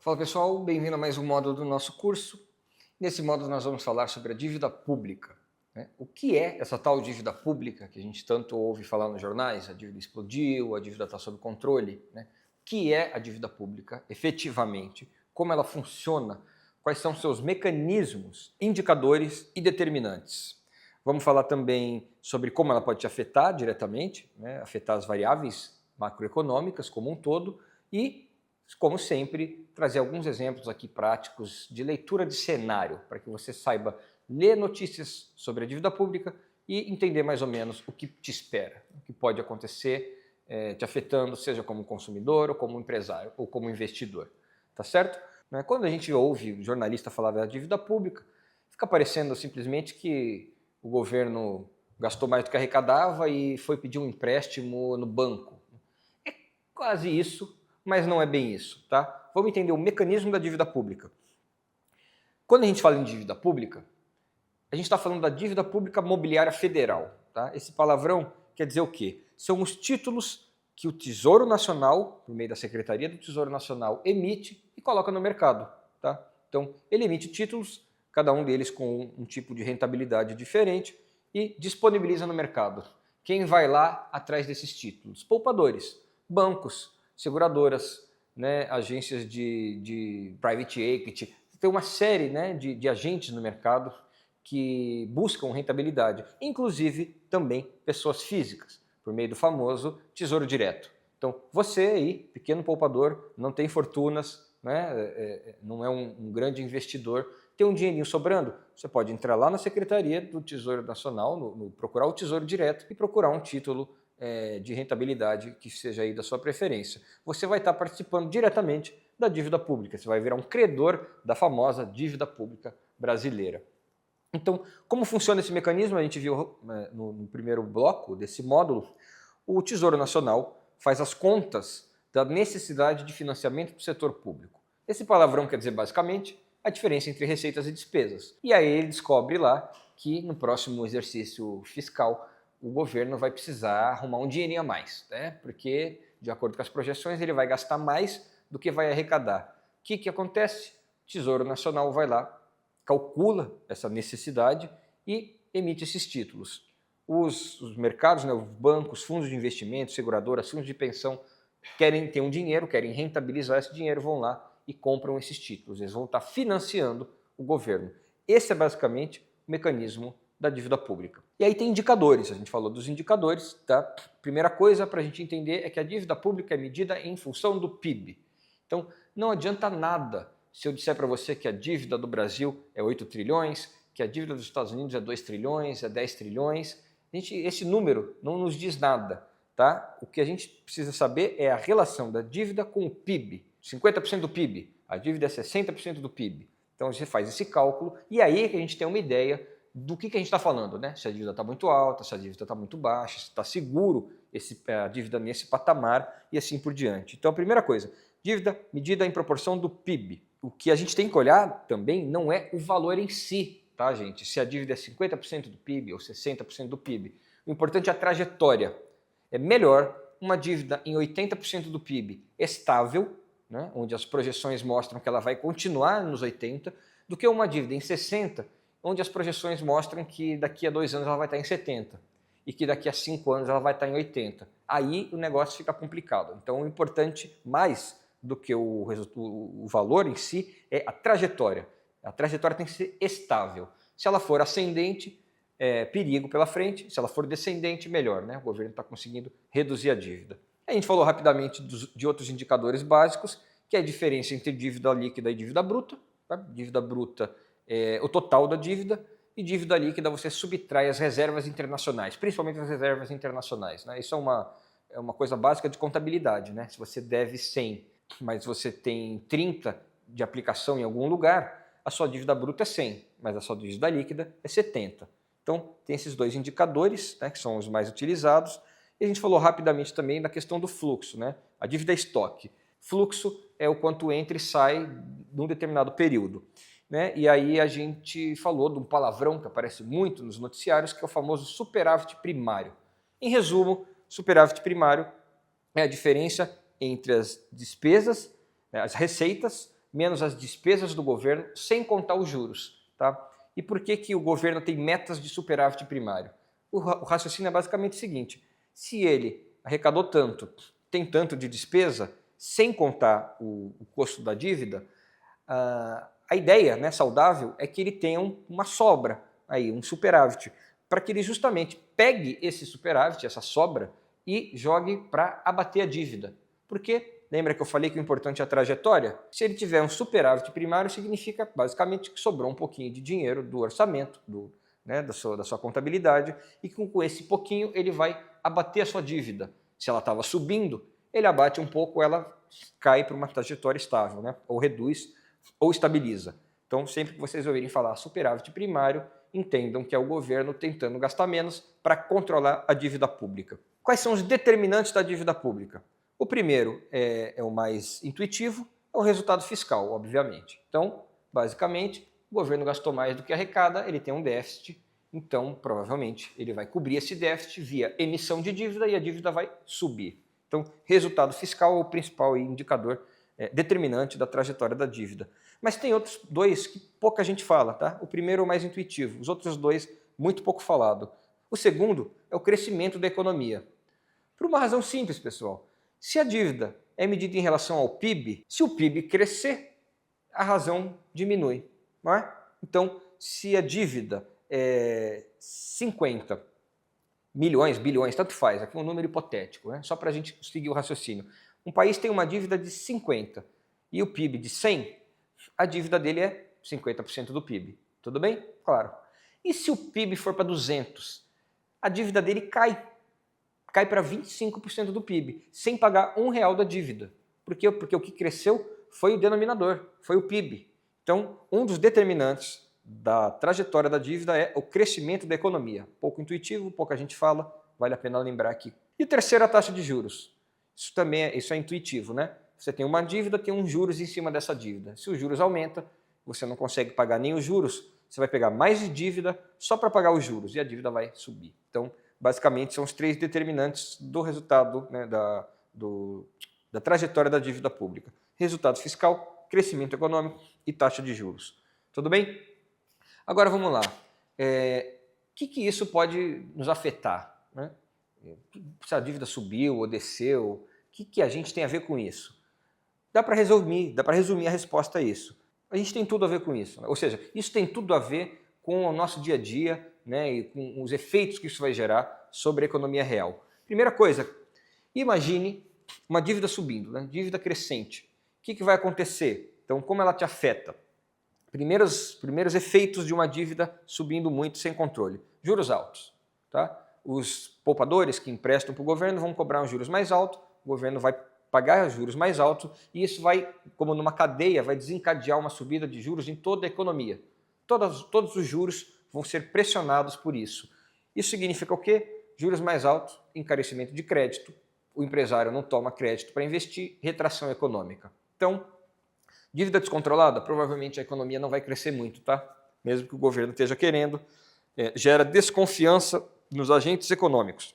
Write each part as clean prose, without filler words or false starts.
Fala pessoal, bem-vindo a mais um módulo do nosso curso. Nesse módulo nós vamos falar sobre a dívida pública. O que é essa tal dívida pública que a gente tanto ouve falar nos jornais? A dívida explodiu, a dívida está sob controle. O que é a dívida pública efetivamente? Como ela funciona? Quais são seus mecanismos, indicadores e determinantes? Vamos falar também sobre como ela pode te afetar diretamente, afetar as variáveis macroeconômicas como um todo e, como sempre, trazer alguns exemplos aqui práticos de leitura de cenário, para que você saiba ler notícias sobre a dívida pública e entender mais ou menos o que te espera, o que pode acontecer te afetando, seja como consumidor, ou como empresário, ou como investidor. Tá certo? Quando a gente ouve um jornalista falar da dívida pública, fica parecendo simplesmente que o governo gastou mais do que arrecadava e foi pedir um empréstimo no banco. É quase isso, mas não é bem isso, tá? Vamos entender o mecanismo da dívida pública. Quando a gente fala em dívida pública, a gente está falando da dívida pública mobiliária federal, tá? Esse palavrão quer dizer o quê? São os títulos que o Tesouro Nacional, por meio da Secretaria do Tesouro Nacional, emite e coloca no mercado, tá? Então, ele emite títulos, cada um deles com um tipo de rentabilidade diferente e disponibiliza no mercado. Quem vai lá atrás desses títulos? Poupadores, bancos, seguradoras, agências de private equity. Tem uma série de agentes no mercado que buscam rentabilidade, inclusive também pessoas físicas, por meio do famoso Tesouro Direto. Então, você aí, pequeno poupador, não tem fortunas, não é um grande investidor, tem um dinheirinho sobrando, você pode entrar lá na Secretaria do Tesouro Nacional, procurar o Tesouro Direto e procurar um título de rentabilidade que seja aí da sua preferência. Você vai estar participando diretamente da dívida pública, você vai virar um credor da famosa dívida pública brasileira. Então, como funciona esse mecanismo? A gente viu no primeiro bloco desse módulo, o Tesouro Nacional faz as contas da necessidade de financiamento do setor público. Esse palavrão quer dizer basicamente a diferença entre receitas e despesas. E aí ele descobre lá que no próximo exercício fiscal o governo vai precisar arrumar um dinheirinho a mais, porque, de acordo com as projeções, ele vai gastar mais do que vai arrecadar. O que acontece? O Tesouro Nacional vai lá, calcula essa necessidade e emite esses títulos. Os mercados, os bancos, fundos de investimento, seguradoras, fundos de pensão, querem ter um dinheiro, querem rentabilizar esse dinheiro, vão lá e compram esses títulos. Eles vão estar financiando o governo. Esse é basicamente o mecanismo da dívida pública. E aí tem indicadores, a gente falou dos indicadores, tá? Primeira coisa para a gente entender é que a dívida pública é medida em função do PIB. Então, não adianta nada se eu disser para você que a dívida do Brasil é 8 trilhões, que a dívida dos Estados Unidos é 2 trilhões, é 10 trilhões, esse número não nos diz nada, tá? O que a gente precisa saber é a relação da dívida com o PIB. 50% do PIB, a dívida é 60% do PIB. Então você faz esse cálculo e aí é que a gente tem uma ideia do que a gente está falando, Se a dívida está muito alta, se a dívida está muito baixa, se está seguro a dívida nesse patamar e assim por diante. Então a primeira coisa, dívida medida em proporção do PIB. O que a gente tem que olhar também não é o valor em si, tá, gente? Se a dívida é 50% do PIB ou 60% do PIB. O importante é a trajetória. É melhor uma dívida em 80% do PIB estável, onde as projeções mostram que ela vai continuar nos 80%, do que uma dívida em 60%, onde as projeções mostram que daqui a 2 anos ela vai estar em 70% e que daqui a 5 anos ela vai estar em 80%. Aí o negócio fica complicado. Então o importante, mais do que o valor em si, é a trajetória. A trajetória tem que ser estável. Se ela for ascendente, perigo pela frente. Se ela for descendente, melhor. O governo está conseguindo reduzir a dívida. A gente falou rapidamente de outros indicadores básicos, que é a diferença entre dívida líquida e dívida bruta. Tá? Dívida bruta é o total da dívida, e dívida líquida você subtrai as reservas internacionais, principalmente as reservas internacionais. Isso é uma coisa básica de contabilidade. Se você deve 100, mas você tem 30 de aplicação em algum lugar, a sua dívida bruta é 100, mas a sua dívida líquida é 70. Então, tem esses dois indicadores, que são os mais utilizados. E a gente falou rapidamente também da questão do fluxo, a dívida estoque. Fluxo é o quanto entra e sai num determinado período. E aí a gente falou de um palavrão que aparece muito nos noticiários, que é o famoso superávit primário. Em resumo, superávit primário é a diferença entre as despesas, as receitas, menos as despesas do governo, sem contar os juros. Tá? E por que, que o governo tem metas de superávit primário? O raciocínio é basicamente o seguinte: se ele arrecadou tanto, tem tanto de despesa, sem contar o custo da dívida, a ideia, né, saudável é que ele tenha uma sobra, aí, um superávit, para que ele justamente pegue esse superávit, essa sobra, e jogue para abater a dívida. Porque, lembra que eu falei que o importante é a trajetória? Se ele tiver um superávit primário, significa basicamente que sobrou um pouquinho de dinheiro do orçamento, da sua contabilidade, e com esse pouquinho ele vai abater a sua dívida. Se ela estava subindo, ele abate um pouco, ela cai para uma trajetória estável, né? Ou reduz ou estabiliza. Então, sempre que vocês ouvirem falar superávit primário, entendam que é o governo tentando gastar menos para controlar a dívida pública. Quais são os determinantes da dívida pública? O primeiro é o mais intuitivo, é o resultado fiscal, obviamente. Então, basicamente, o governo gastou mais do que arrecada, ele tem um déficit, então, provavelmente, ele vai cobrir esse déficit via emissão de dívida e a dívida vai subir. Então, resultado fiscal é o principal indicador determinante da trajetória da dívida. Mas tem outros dois que pouca gente fala, tá? O primeiro é o mais intuitivo, os outros dois muito pouco falado. O segundo é o crescimento da economia. Por uma razão simples, pessoal. Se a dívida é medida em relação ao PIB, se o PIB crescer, a razão diminui, não é? Então, se a dívida é 50 milhões, bilhões, tanto faz, aqui é um número hipotético, né? Só para a gente seguir o raciocínio. Um país tem uma dívida de 50 e o PIB de 100, a dívida dele é 50% do PIB. Tudo bem? Claro. E se o PIB for para 200? A dívida dele cai para 25% do PIB, sem pagar R$1 da dívida. Por quê? Porque o que cresceu foi o denominador, foi o PIB. Então, um dos determinantes da trajetória da dívida é o crescimento da economia. Pouco intuitivo, pouca gente fala, vale a pena lembrar aqui. E o terceiro é a taxa de juros. Isso é intuitivo, né? Você tem uma dívida, tem uns juros em cima dessa dívida. Se os juros aumentam, você não consegue pagar nem os juros, você vai pegar mais de dívida só para pagar os juros e a dívida vai subir. Então, basicamente, são os três determinantes do resultado, né, da trajetória da dívida pública. Resultado fiscal, crescimento econômico e taxa de juros. Tudo bem? Agora vamos lá. O que isso pode nos afetar, né? Se a dívida subiu ou desceu, o que a gente tem a ver com isso? Dá para resumir a resposta a isso. A gente tem tudo a ver com isso. Né? Ou seja, isso tem tudo a ver com o nosso dia a dia, né, e com os efeitos que isso vai gerar sobre a economia real. Primeira coisa, imagine uma dívida subindo, né, dívida crescente. O que vai acontecer? Então, como ela te afeta? Primeiros efeitos de uma dívida subindo muito sem controle. Juros altos. Tá? Os poupadores que emprestam para o governo vão cobrar uns juros mais altos, o governo vai pagar juros mais altos e isso vai, como numa cadeia, vai desencadear uma subida de juros em toda a economia. Todos os juros vão ser pressionados por isso. Isso significa o quê? Juros mais altos, encarecimento de crédito, o empresário não toma crédito para investir, retração econômica. Então, dívida descontrolada, provavelmente a economia não vai crescer muito, tá? Mesmo que o governo esteja querendo, gera desconfiança nos agentes econômicos.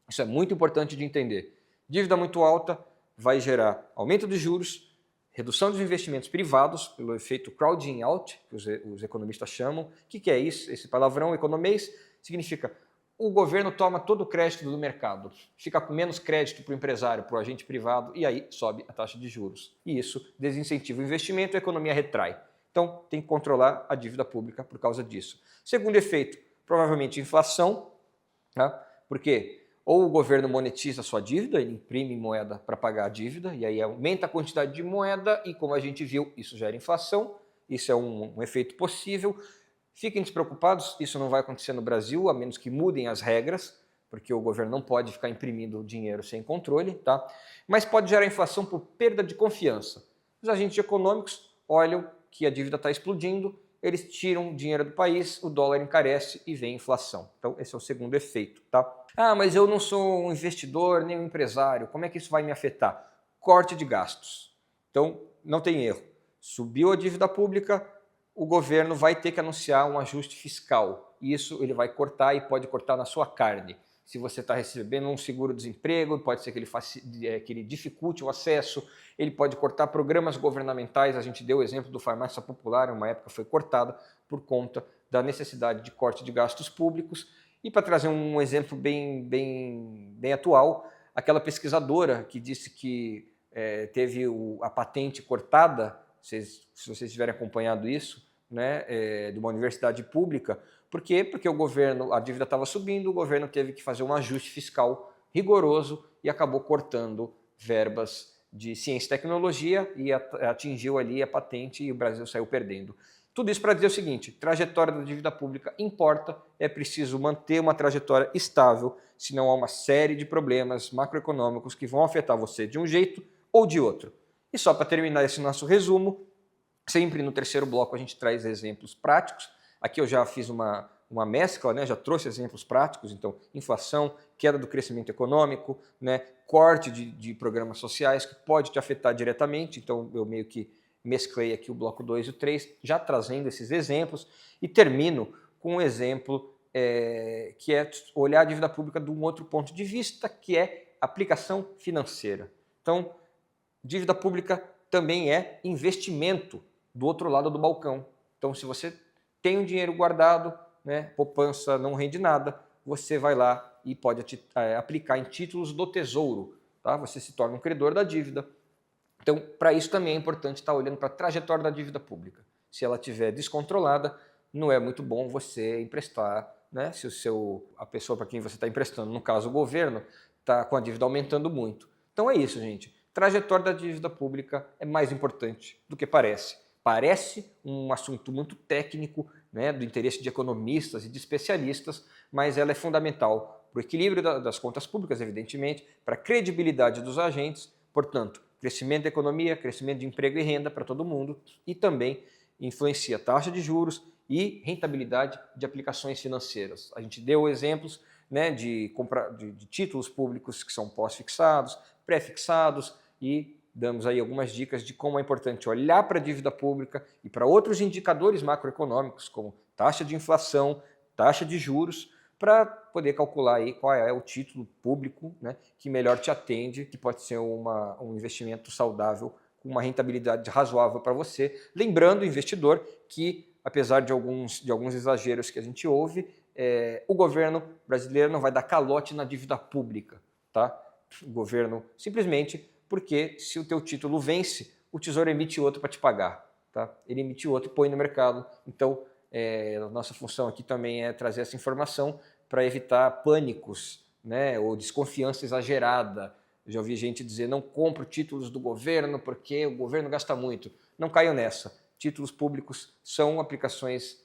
Isso é muito importante de entender. Dívida muito alta vai gerar aumento de juros, redução dos investimentos privados, pelo efeito crowding out, que os economistas chamam. O que é isso? Esse palavrão economês significa o governo toma todo o crédito do mercado, fica com menos crédito para o empresário, para o agente privado, e aí sobe a taxa de juros. E isso desincentiva o investimento e a economia retrai. Então, tem que controlar a dívida pública por causa disso. Segundo efeito, provavelmente inflação, né? Porque ou o governo monetiza a sua dívida, ele imprime moeda para pagar a dívida, e aí aumenta a quantidade de moeda, e como a gente viu, isso gera inflação, isso é um efeito possível. Fiquem despreocupados, isso não vai acontecer no Brasil, a menos que mudem as regras, porque o governo não pode ficar imprimindo dinheiro sem controle, tá? Mas pode gerar inflação por perda de confiança. Os agentes econômicos olham que a dívida está explodindo, eles tiram dinheiro do país, o dólar encarece e vem inflação. Então, esse é o segundo efeito, tá? Ah, mas eu não sou um investidor nem um empresário, como é que isso vai me afetar? Corte de gastos. Então, não tem erro. Subiu a dívida pública, o governo vai ter que anunciar um ajuste fiscal. Isso ele vai cortar e pode cortar na sua carne. se você está recebendo um seguro-desemprego, pode ser que que ele dificulte o acesso, ele pode cortar programas governamentais. A gente deu o exemplo do Farmácia Popular, uma época foi cortada por conta da necessidade de corte de gastos públicos. E para trazer um exemplo bem atual, aquela pesquisadora que disse que teve a patente cortada, se vocês estiverem acompanhando isso, né, de uma universidade pública. Por quê? Porque o governo, a dívida estava subindo, o governo teve que fazer um ajuste fiscal rigoroso e acabou cortando verbas de ciência e tecnologia e atingiu ali a patente e o Brasil saiu perdendo. Tudo isso para dizer o seguinte: trajetória da dívida pública importa, é preciso manter uma trajetória estável, senão há uma série de problemas macroeconômicos que vão afetar você de um jeito ou de outro. E só para terminar esse nosso resumo, sempre no terceiro bloco a gente traz exemplos práticos. Aqui eu já fiz uma mescla, né? Já trouxe exemplos práticos, então inflação, queda do crescimento econômico, né? Corte de programas sociais que pode te afetar diretamente, então eu meio que mesclei aqui o bloco 2 e o 3, já trazendo esses exemplos, e termino com um exemplo que é olhar a dívida pública de um outro ponto de vista, que é aplicação financeira. Então, dívida pública também é investimento do outro lado do balcão. Então, se você tem um dinheiro guardado, né, poupança não rende nada, você vai lá e pode aplicar em títulos do Tesouro. Tá? Você se torna um credor da dívida. Então, para isso também é importante estar olhando para a trajetória da dívida pública. Se ela estiver descontrolada, não é muito bom você emprestar, né? Se a pessoa para quem você está emprestando, no caso o governo, está com a dívida aumentando muito. Então é isso, gente. Trajetória da dívida pública é mais importante do que parece. Parece um assunto muito técnico, né, do interesse de economistas e de especialistas, mas ela é fundamental para o equilíbrio das contas públicas, evidentemente, para a credibilidade dos agentes, portanto, crescimento da economia, crescimento de emprego e renda para todo mundo, e também influencia taxa de juros e rentabilidade de aplicações financeiras. A gente deu exemplos, né, de títulos públicos que são pós-fixados, pré-fixados, e damos aí algumas dicas de como é importante olhar para a dívida pública e para outros indicadores macroeconômicos, como taxa de inflação, taxa de juros, para poder calcular aí qual é o título público, né, que melhor te atende, que pode ser um investimento saudável, com uma rentabilidade razoável para você. Lembrando, investidor, que apesar de alguns exageros que a gente ouve, o governo brasileiro não vai dar calote na dívida pública. Tá? O governo simplesmente porque se o teu título vence, o Tesouro emite outro para te pagar. Tá? Ele emite outro e põe no mercado. Então, a nossa função aqui também é trazer essa informação para evitar pânicos, né, ou desconfiança exagerada. Eu já ouvi gente dizer: não compro títulos do governo porque o governo gasta muito. Não caiam nessa. Títulos públicos são aplicações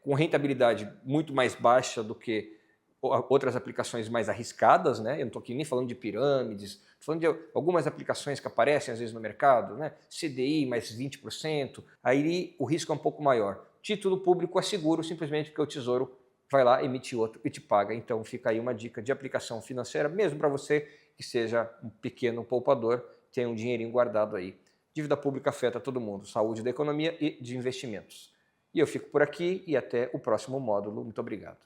com rentabilidade muito mais baixa do que outras aplicações mais arriscadas, né? Eu não estou aqui nem falando de pirâmides, estou falando de algumas aplicações que aparecem às vezes no mercado, né? CDI mais 20%, aí o risco é um pouco maior. Título público é seguro simplesmente porque o Tesouro vai lá, emite outro e te paga. Então fica aí uma dica de aplicação financeira, mesmo para você que seja um pequeno poupador, tenha um dinheirinho guardado aí. Dívida pública afeta todo mundo, saúde da economia e de investimentos. E eu fico por aqui e até o próximo módulo. Muito obrigado.